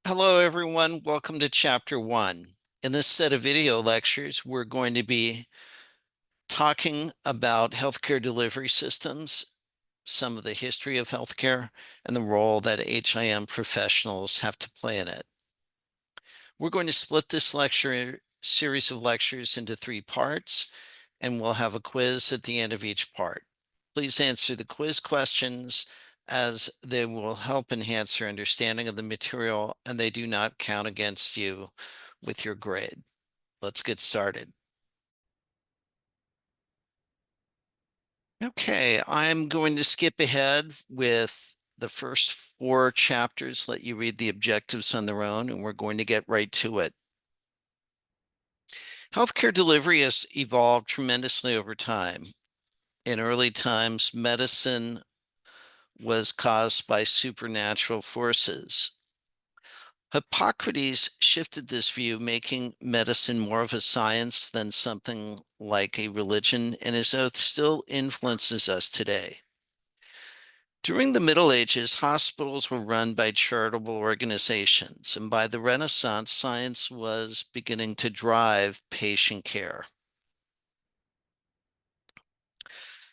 Hello, everyone. Welcome to Chapter 1. In this set of video lectures, we're going to be talking about healthcare delivery systems, some of the history of healthcare, and the role that HIM professionals have to play in it. We're going to split this series of lectures into 3 parts, and we'll have a quiz at the end of each part. Please answer the quiz questions as they will help enhance your understanding of the material and they do not count against you with your grade. Let's get started. Okay, I'm going to skip ahead with the first 4 chapters, let you read the objectives on their own, and we're going to get right to it. Healthcare delivery has evolved tremendously over time. In early times, medicine was caused by supernatural forces. Hippocrates shifted this view, making medicine more of a science than something like a religion, and his oath still influences us today. During the Middle Ages, hospitals were run by charitable organizations, and by the Renaissance, science was beginning to drive patient care.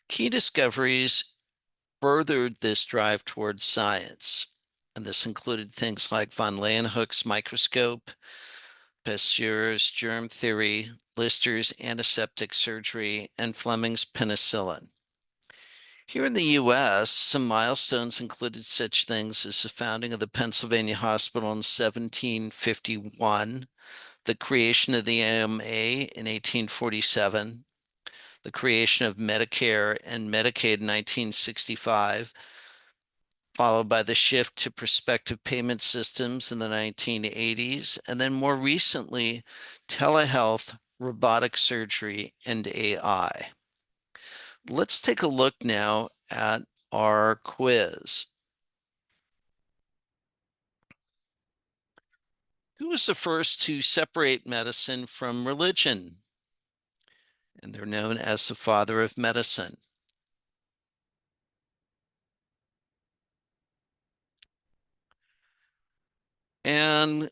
Key discoveries furthered this drive towards science, and this included things like von Leeuwenhoek's microscope, Pasteur's germ theory, Lister's antiseptic surgery, and Fleming's penicillin. Here in the US, some milestones included such things as the founding of the Pennsylvania Hospital in 1751, the creation of the AMA in 1847, the creation of Medicare and Medicaid in 1965, followed by the shift to prospective payment systems in the 1980s, and then more recently, telehealth, robotic surgery, and AI. Let's take a look now at our quiz. Who was the first to separate medicine from religion? And they're known as the father of medicine. And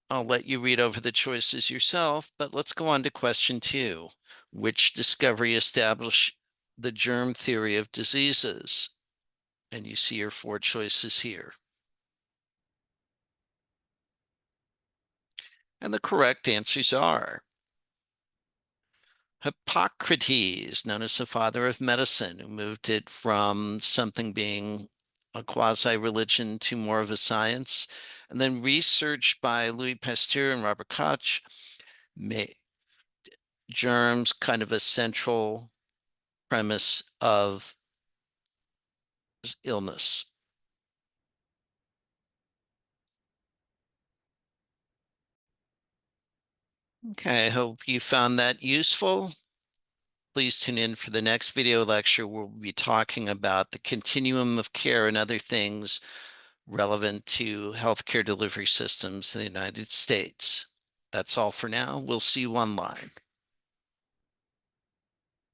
I'll let you read over the choices yourself, but let's go on to question 2. Which discovery established the germ theory of diseases? And you see your 4 choices here. And the correct answers are Hippocrates, known as the father of medicine, who moved it from something being a quasi-religion to more of a science. And then research by Louis Pasteur and Robert Koch made germs kind of a central premise of illness. Okay, I hope you found that useful. Please tune in for the next video lecture where we'll be talking about the continuum of care and other things relevant to healthcare delivery systems in the United States. That's all for now. We'll see you online.